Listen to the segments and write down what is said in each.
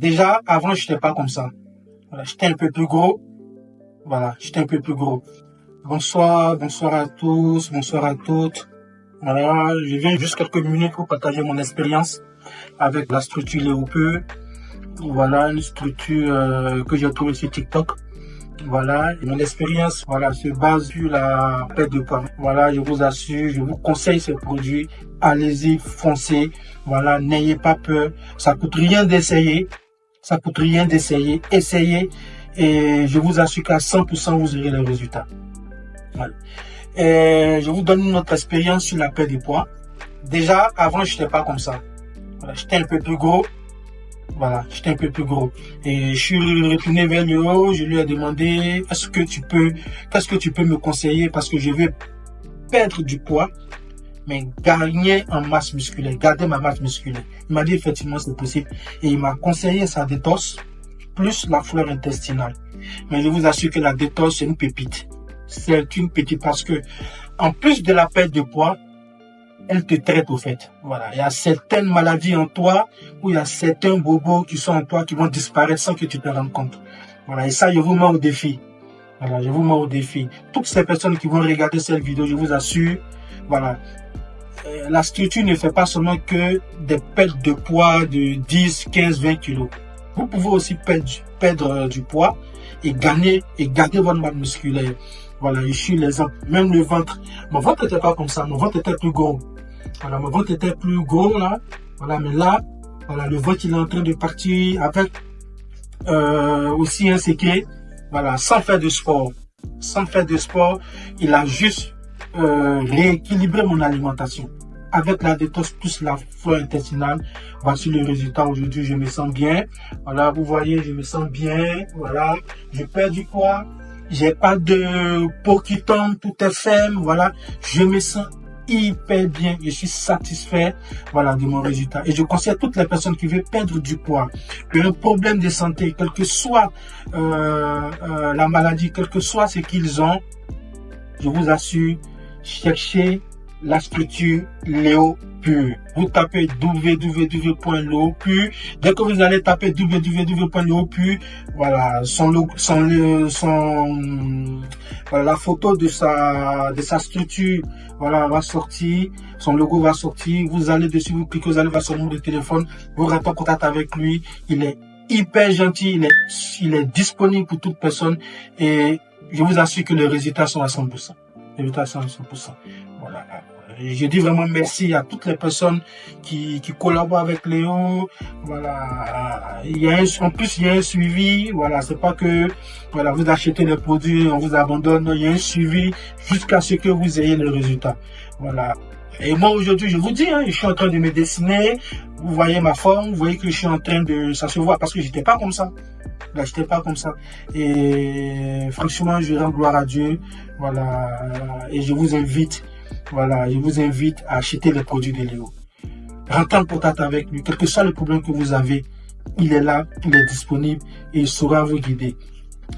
Déjà, avant, je n'étais pas comme ça. Voilà, j'étais un peu plus gros. Voilà, j'étais un peu plus gros. Bonsoir à tous, bonsoir à toutes. Voilà, je viens juste quelques minutes pour partager mon expérience avec la structure Léopeu. Voilà, une structure que j'ai trouvée sur TikTok. Voilà, et mon expérience, voilà, se base sur la perte de poids. Voilà, je vous assure, je vous conseille ces produits. Allez-y, foncez. Voilà, n'ayez pas peur. Ça coûte rien d'essayer. Ça coûte rien d'essayer. Essayez et je vous assure qu'à 100% vous aurez les résultats. Voilà. Et je vous donne une autre expérience sur la perte de poids. Déjà, avant, je n'étais pas comme ça. Voilà, j'étais un peu plus gros. Voilà, j'étais un peu plus gros. Et je suis retourné vers le haut, je lui ai demandé, qu'est-ce que tu peux me conseiller parce que je veux perdre du poids, mais gagner en masse musculaire, garder ma masse musculaire. Il m'a dit effectivement c'est possible. Et il m'a conseillé sa détox, plus la flore intestinale. Mais je vous assure que la détox, c'est une pépite. C'est une pépite parce que, en plus de la perte de poids, elle te traite au fait. Voilà. Il y a certaines maladies en toi, ou il y a certains bobos qui sont en toi qui vont disparaître sans que tu te rendes compte. Voilà. Et ça, je vous mets au défi. Voilà. Je vous mets au défi. Toutes ces personnes qui vont regarder cette vidéo, je vous assure, voilà. La structure ne fait pas seulement que des pertes de poids de 10, 15, 20 kilos. Vous pouvez aussi perdre du poids et garder votre masse musculaire. Voilà, je suis l'exemple. Même le ventre. Mon ventre n'était pas comme ça. Mon ventre était plus gros. Voilà, mon ventre était plus gros là. Voilà, mais là, voilà, le ventre il est en train de partir avec aussi un secret. Voilà, sans faire de sport. Sans faire de sport, il a juste rééquilibré mon alimentation. Avec la détox plus la flore intestinale, voici le résultat. Aujourd'hui, je me sens bien. Voilà, vous voyez, je me sens bien. Voilà, je perds du poids. J'ai pas de peau qui tombe, tout est ferme. Voilà, je me sens hyper bien. Je suis satisfait, voilà, de mon résultat. Et je conseille à toutes les personnes qui veulent perdre du poids, qui ont un problème de santé, quelle que soit la maladie, quel que soit ce qu'ils ont, je vous assure, cherchez la structure Léopeu. Vous tapez www.léopeu. Dès que vous allez taper www.léopeu, voilà, voilà, la photo de sa structure, voilà, va sortir, son logo va sortir. Vous allez dessus, vous cliquez, vous allez vers son numéro de téléphone, vous rentrez en contact avec lui. Il est hyper gentil, il est disponible pour toute personne et je vous assure que les résultats sont à 100%. Les résultats sont à 100%. Voilà. Je dis vraiment merci à toutes les personnes qui collaborent avec Léo. Voilà. En plus, il y a un suivi. Voilà. C'est pas que, voilà, vous achetez les produits, on vous abandonne. Il y a un suivi jusqu'à ce que vous ayez le résultat. Voilà. Et moi, aujourd'hui, je vous dis, je suis en train de me dessiner. Vous voyez ma forme. Vous voyez que je suis en train ça se voit parce que j'étais pas comme ça. Là, j'étais pas comme ça. Et franchement, je rends gloire à Dieu. Voilà. Et je vous invite, voilà, je vous invite à acheter les produits de Léo. Rentrez en contact avec lui, quel que soit le problème que vous avez, il est là, il est disponible et il saura vous guider.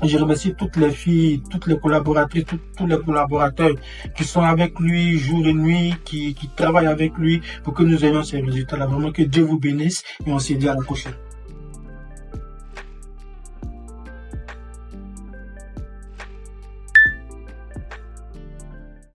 Et je remercie toutes les filles, toutes les collaboratrices, tous les collaborateurs qui sont avec lui jour et nuit, qui travaillent avec lui pour que nous ayons ces résultats-là. Vraiment que Dieu vous bénisse et on se dit à la prochaine.